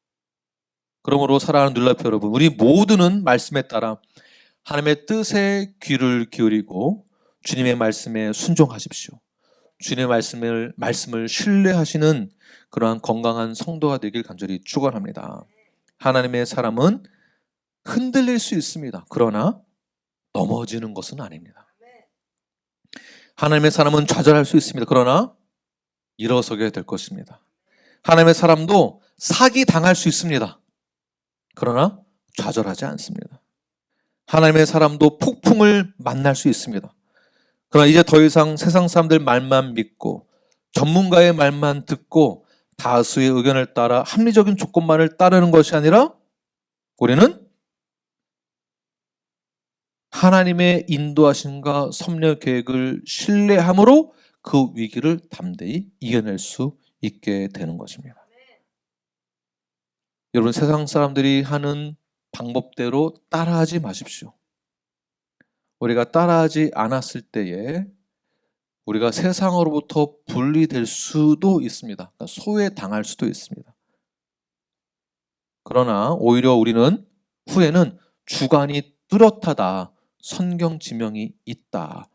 그러므로 사랑하는 눌라표 여러분, 우리 모두는 말씀에 따라 하나님의 뜻에 귀를 기울이고 주님의 말씀에 순종하십시오. 주님의 말씀을 신뢰하시는 그러한 건강한 성도가 되길 간절히 축원합니다. 하나님의 사람은 흔들릴 수 있습니다. 그러나 넘어지는 것은 아닙니다. 하나님의 사람은 좌절할 수 있습니다. 그러나 일어서게 될 것입니다. 하나님의 사람도 사기 당할 수 있습니다. 그러나 좌절하지 않습니다. 하나님의 사람도 폭풍을 만날 수 있습니다. 그러나 이제 더 이상 세상 사람들 말만 믿고 전문가의 말만 듣고 다수의 의견을 따라 합리적인 조건만을 따르는 것이 아니라 우리는 하나님의 인도하심과 섭리 계획을 신뢰함으로 그 위기를 담대히 이겨낼 수 있게 되는 것입니다. 여러분, 세상 사람들이 하는 방법대로 따라하지 마십시오. 우리가 따라하지 않았을 때에 우리가 세상으로부터 분리될 수도 있습니다. 그러니까 소외당할 수도 있습니다. 그러나 오히려 우리는 후에는 주관이 뚜렷하다, 선경 지명이 있다.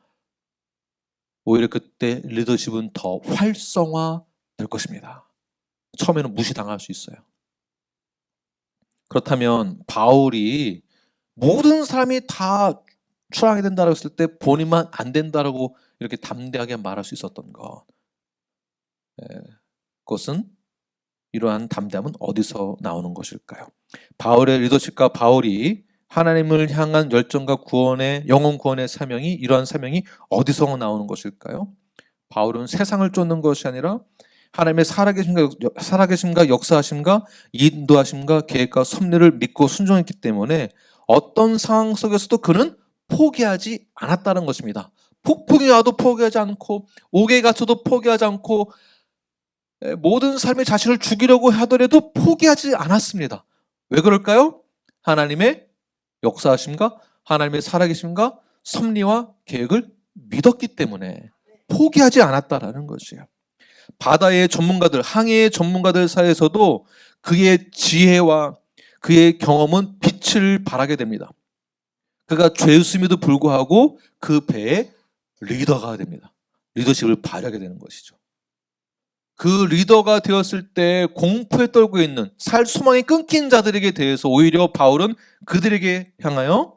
오히려 그때 리더십은 더 활성화될 것입니다. 처음에는 무시당할 수 있어요. 그렇다면 바울이 모든 사람이 다 출항해야 된다고 했을 때 본인만 안 된다라고 이렇게 담대하게 말할 수 있었던 것, 그것은 이러한 담대함은 어디서 나오는 것일까요? 바울의 리더십과 바울이 하나님을 향한 열정과 영혼 구원의 사명이, 이러한 사명이 어디서 나오는 것일까요? 바울은 세상을 쫓는 것이 아니라 하나님의 살아계심과 역사하심과 인도하심과 계획과 섭리를 믿고 순종했기 때문에 어떤 상황 속에서도 그는 포기하지 않았다는 것입니다. 폭풍이 와도 포기하지 않고 옥에 갇혀도 포기하지 않고 모든 삶의 자신을 죽이려고 하더라도 포기하지 않았습니다. 왜 그럴까요? 하나님의 역사하심과 하나님의 살아계심과 섭리와 계획을 믿었기 때문에 포기하지 않았다라는 것이에요. 바다의 전문가들, 항해의 전문가들 사이에서도 그의 지혜와 그의 경험은 빛을 발하게 됩니다. 그가 죄수임에도 불구하고 그 배의 리더가 됩니다. 리더십을 발휘하게 되는 것이죠. 그 리더가 되었을 때 공포에 떨고 있는 살 소망이 끊긴 자들에게 대해서 오히려 바울은 그들에게 향하여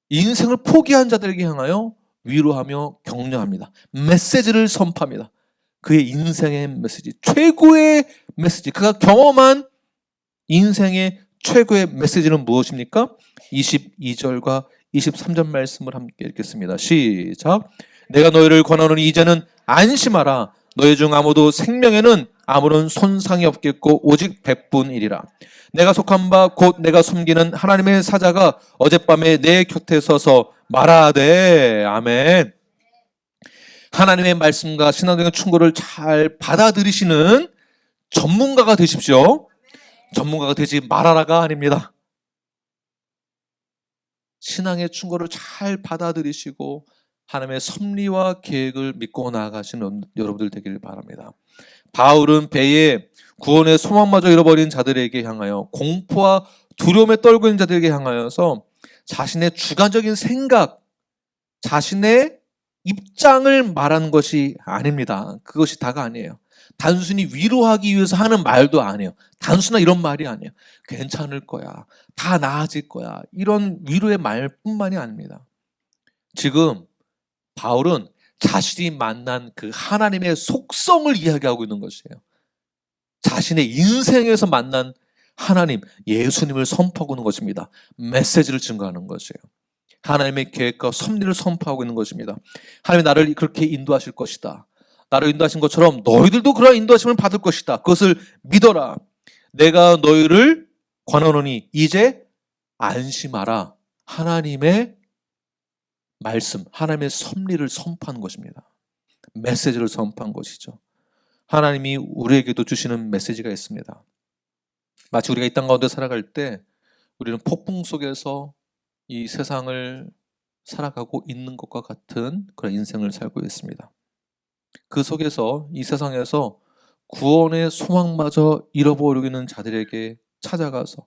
인생을 포기한 자들에게 향하여 위로하며 격려합니다. 메시지를 선포합니다. 그의 인생의 메시지, 최고의 메시지, 그가 경험한 인생의 최고의 메시지는 무엇입니까? 22절과 23절 말씀을 함께 읽겠습니다. 시작. 내가 너희를 권하노니 이제는 안심하라. 너희 중 아무도 생명에는 아무런 손상이 없겠고 오직 백분이리라. 내가 속한 바 곧 내가 섬기는 하나님의 사자가 어젯밤에 내 곁에 서서 말하되 아멘. 하나님의 말씀과 신앙적인 충고를 잘 받아들이시는 전문가가 되십시오. 전문가가 되지 말아라가 아닙니다. 신앙의 충고를 잘 받아들이시고 하나님의 섭리와 계획을 믿고 나아가시는 여러분들 되길 바랍니다. 바울은 배에 구원의 소망마저 잃어버린 자들에게 향하여 공포와 두려움에 떨고 있는 자들에게 향하여서 자신의 주관적인 생각, 자신의 입장을 말하는 것이 아닙니다. 그것이 다가 아니에요. 단순히 위로하기 위해서 하는 말도 아니에요. 단순한 이런 말이 아니에요. 괜찮을 거야. 다 나아질 거야. 이런 위로의 말뿐만이 아닙니다. 지금 바울은 자신이 만난 그 하나님의 속성을 이야기하고 있는 것이에요. 자신의 인생에서 만난 하나님, 예수님을 선포하고 있는 것입니다. 메시지를 증거하는 것이에요. 하나님의 계획과 섭리를 선포하고 있는 것입니다. 하나님이 나를 그렇게 인도하실 것이다. 나를 인도하신 것처럼 너희들도 그러한 인도하심을 받을 것이다. 그것을 믿어라. 내가 너희를 권하노니 이제 안심하라. 하나님의 말씀, 하나님의 섭리를 선포한 것입니다. 메시지를 선포한 것이죠. 하나님이 우리에게도 주시는 메시지가 있습니다. 마치 우리가 이 땅 가운데 살아갈 때 우리는 폭풍 속에서 이 세상을 살아가고 있는 것과 같은 그런 인생을 살고 있습니다. 그 속에서 이 세상에서 구원의 소망마저 잃어버리고 있는 자들에게 찾아가서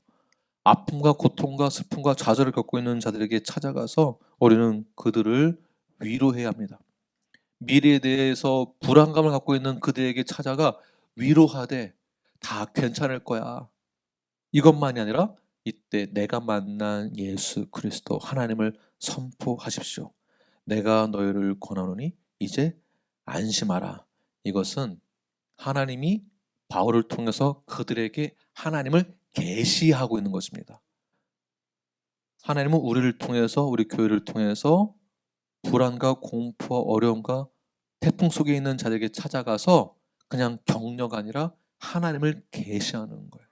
아픔과 고통과 슬픔과 좌절을 겪고 있는 자들에게 찾아가서 우리는 그들을 위로해야 합니다. 미래에 대해서 불안감을 갖고 있는 그들에게 찾아가 위로하되 다 괜찮을 거야. 이것만이 아니라 이때 내가 만난 예수 그리스도 하나님을 선포하십시오. 내가 너희를 권하노니 이제 안심하라. 이것은 하나님이 바울을 통해서 그들에게 하나님을 계시하고 있는 것입니다. 하나님은 우리를 통해서, 우리 교회를 통해서 불안과 공포와 어려움과 태풍 속에 있는 자들에게 찾아가서 그냥 격려가 아니라 하나님을 계시하는 거예요.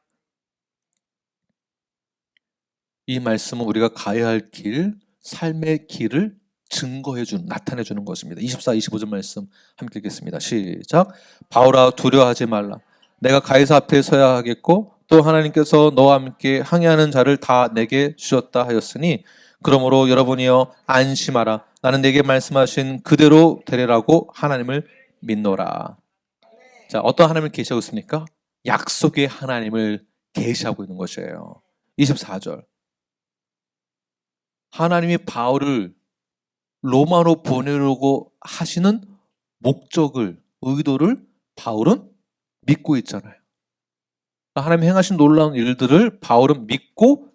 이 말씀은 우리가 가야 할 길, 삶의 길을 증거해주는, 나타내주는 것입니다. 24, 25절 말씀 함께 읽겠습니다. 시작. 바울아 두려워하지 말라. 내가 가이사 앞에 서야 하겠고 또 하나님께서 너와 함께 항해하는 자를 다 내게 주셨다 하였으니 그러므로 여러분이여 안심하라. 나는 내게 말씀하신 그대로 되리라고 하나님을 믿노라. 자, 어떤 하나님을 계시하고 있습니까? 약속의 하나님을 계시하고 있는 것이에요. 24절. 하나님이 바울을 로마로 보내려고 하시는 목적을, 의도를 바울은 믿고 있잖아요. 하나님이 행하신 놀라운 일들을 바울은 믿고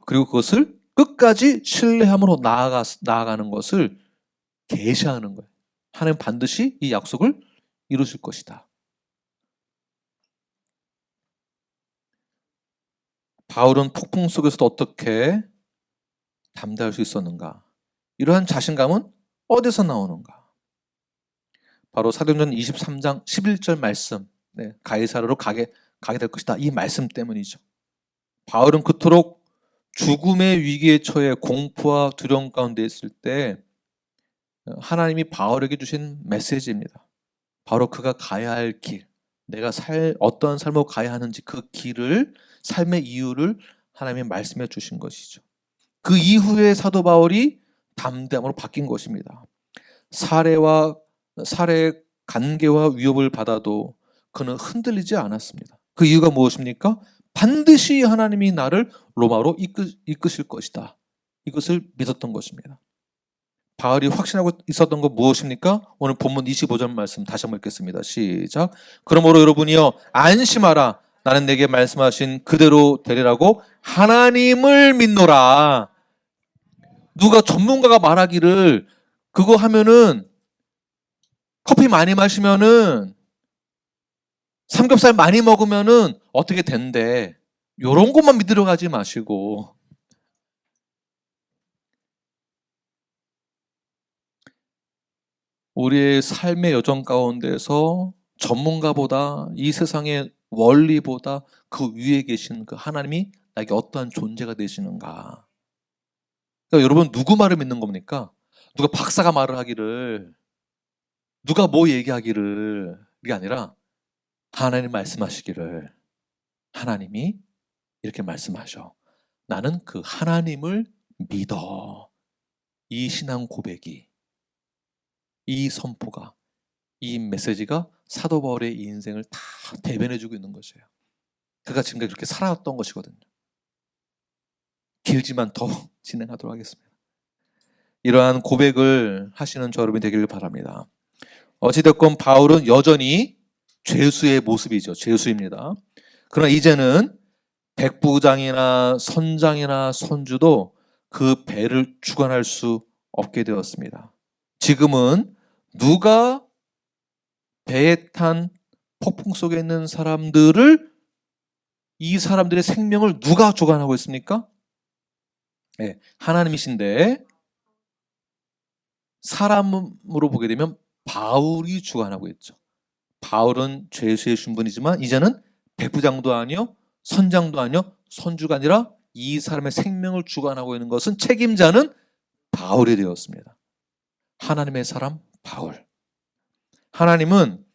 그리고 그것을 끝까지 신뢰함으로 나아가는 것을 계시하는 거예요. 하나님 반드시 이 약속을 이루실 것이다. 바울은 폭풍 속에서도 어떻게 담대할 수 있었는가? 이러한 자신감은 어디서 나오는가? 바로 사도행전 23장 11절 말씀, 가이사르로 가게 될 것이다. 이 말씀 때문이죠. 바울은 그토록 죽음의 위기에 처해 공포와 두려움 가운데 있을 때 하나님이 바울에게 주신 메시지입니다. 바로 그가 가야 할 길, 내가 어떠한 삶을 가야 하는지 그 길을, 삶의 이유를 하나님이 말씀해 주신 것이죠. 그 이후에 사도 바울이 담대함으로 바뀐 것입니다. 살해 간계와 위협을 받아도 그는 흔들리지 않았습니다. 그 이유가 무엇입니까? 반드시 하나님이 나를 로마로 이끄실 것이다. 이것을 믿었던 것입니다. 바울이 확신하고 있었던 건 무엇입니까? 오늘 본문 25절 말씀 다시 한번 읽겠습니다. 시작. 그러므로 여러분이여 안심하라. 나는 내게 말씀하신 그대로 되리라고 하나님을 믿노라. 누가 전문가가 말하기를 그거 하면은 커피 많이 마시면은 삼겹살 많이 먹으면은 어떻게 된대. 요런 것만 믿으러 가지 마시고 우리의 삶의 여정 가운데서 전문가보다 이 세상의 원리보다 그 위에 계신 그 하나님이 나에게 어떠한 존재가 되시는가. 그러니까 여러분 누구 말을 믿는 겁니까? 누가 박사가 말을 하기를, 누가 뭐 얘기하기를, 이게 아니라 하나님 말씀하시기를, 하나님이 이렇게 말씀하셔. 나는 그 하나님을 믿어. 이 신앙 고백이, 이 선포가, 이 메시지가 사도 바울의 인생을 다 대변해주고 있는 것이에요. 그가 지금까지 그렇게 살아왔던 것이거든요. 길지만 더 진행하도록 하겠습니다. 이러한 고백을 하시는 저 여러분이 되기를 바랍니다. 어찌됐건 바울은 여전히 죄수의 모습이죠. 죄수입니다. 그러나 이제는 백부장이나 선장이나 선주도 그 배를 주관할 수 없게 되었습니다. 지금은 누가 배에 탄 폭풍 속에 있는 사람들을, 이 사람들의 생명을 누가 주관하고 있습니까? 네, 하나님이신데 사람으로 보게 되면 바울이 주관하고 있죠. 바울은 죄수의 신분이지만 이제는 백부장도 아니요, 선장도 아니요, 선주가 아니라 이 사람의 생명을 주관하고 있는 것은, 책임자는 바울이 되었습니다. 하나님의 사람 바울. 하나님은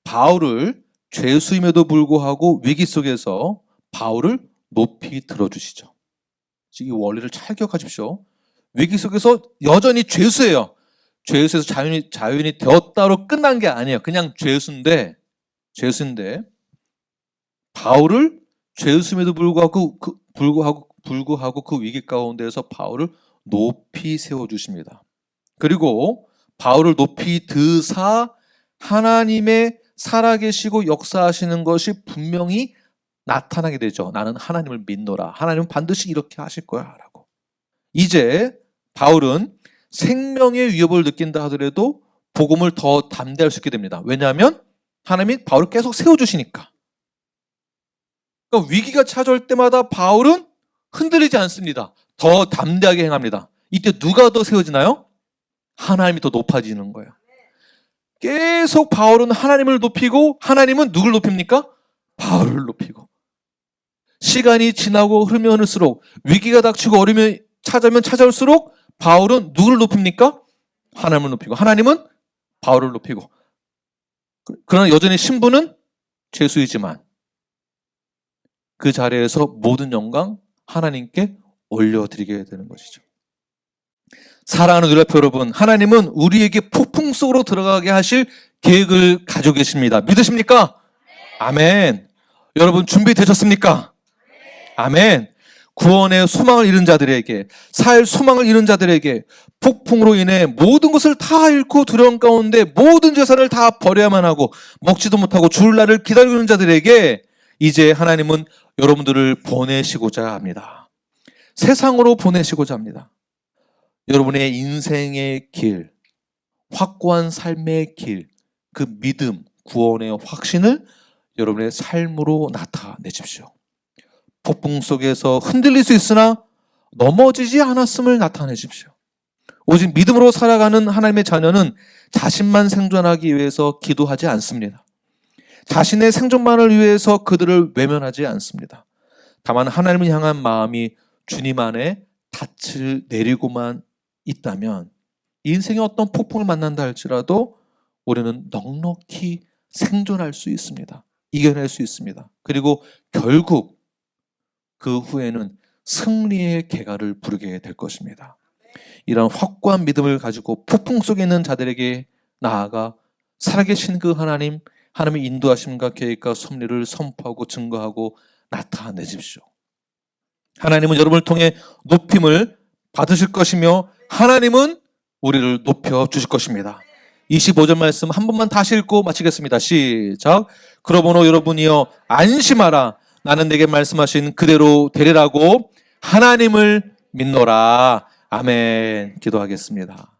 바울을 죄수임에도 불구하고 위기 속에서 바울을 높이 들어주시죠. 이 원리를 잘 기억하십시오. 위기 속에서 여전히 죄수예요. 죄수에서 자유인이 되었다로 끝난 게 아니에요. 그냥 죄수인데 바울을 죄수임에도 불구하고 그 위기 가운데에서 바울을 높이 세워주십니다. 그리고 바울을 높이 드사 하나님의 살아계시고 역사하시는 것이 분명히 나타나게 되죠. 나는 하나님을 믿노라. 하나님은 반드시 이렇게 하실 거야 라고. 이제 바울은 생명의 위협을 느낀다 하더라도 복음을 더 담대할 수 있게 됩니다. 왜냐하면 하나님이 바울을 계속 세워주시니까. 그러니까 위기가 찾아올 때마다 바울은 흔들리지 않습니다. 더 담대하게 행합니다. 이때 누가 더 세워지나요? 하나님이 더 높아지는 거예요. 계속 바울은 하나님을 높이고, 하나님은 누굴 높입니까? 바울을 높이고. 시간이 지나고 흐르면 흐를수록, 위기가 닥치고 어려움이 찾아올수록 바울은 누구를 높입니까? 하나님을 높이고, 하나님은 바울을 높이고. 그러나 여전히 신분은 죄수이지만 그 자리에서 모든 영광 하나님께 올려드리게 되는 것이죠. 사랑하는 누리아표 여러분, 하나님은 우리에게 폭풍 속으로 들어가게 하실 계획을 가지고 계십니다. 믿으십니까? 아멘. 여러분 준비되셨습니까? 아멘. 구원의 소망을 잃은 자들에게, 살 소망을 잃은 자들에게, 폭풍으로 인해 모든 것을 다 잃고 두려움 가운데 모든 재산을 다 버려야만 하고 먹지도 못하고 죽을 날을 기다리고 있는 자들에게 이제 하나님은 여러분들을 보내시고자 합니다. 세상으로 보내시고자 합니다. 여러분의 인생의 길, 확고한 삶의 길, 그 믿음, 구원의 확신을 여러분의 삶으로 나타내십시오. 폭풍 속에서 흔들릴 수 있으나 넘어지지 않았음을 나타내십시오. 오직 믿음으로 살아가는 하나님의 자녀는 자신만 생존하기 위해서 기도하지 않습니다. 자신의 생존만을 위해서 그들을 외면하지 않습니다. 다만 하나님을 향한 마음이 주님 안에 닻을 내리고만 있다면 인생의 어떤 폭풍을 만난다 할지라도 우리는 넉넉히 생존할 수 있습니다. 이겨낼 수 있습니다. 그리고 결국 그 후에는 승리의 개가를 부르게 될 것입니다. 이런 확고한 믿음을 가지고 폭풍 속에 있는 자들에게 나아가 살아계신 그 하나님의 인도하심과 계획과 섭리를 선포하고 증거하고 나타내십시오. 하나님은 여러분을 통해 높임을 받으실 것이며 하나님은 우리를 높여 주실 것입니다. 25절 말씀 한 번만 다시 읽고 마치겠습니다. 시작. 그러므로 여러분이여 안심하라. 나는 내게 말씀하신 그대로 되리라고 하나님을 믿노라. 아멘. 기도하겠습니다.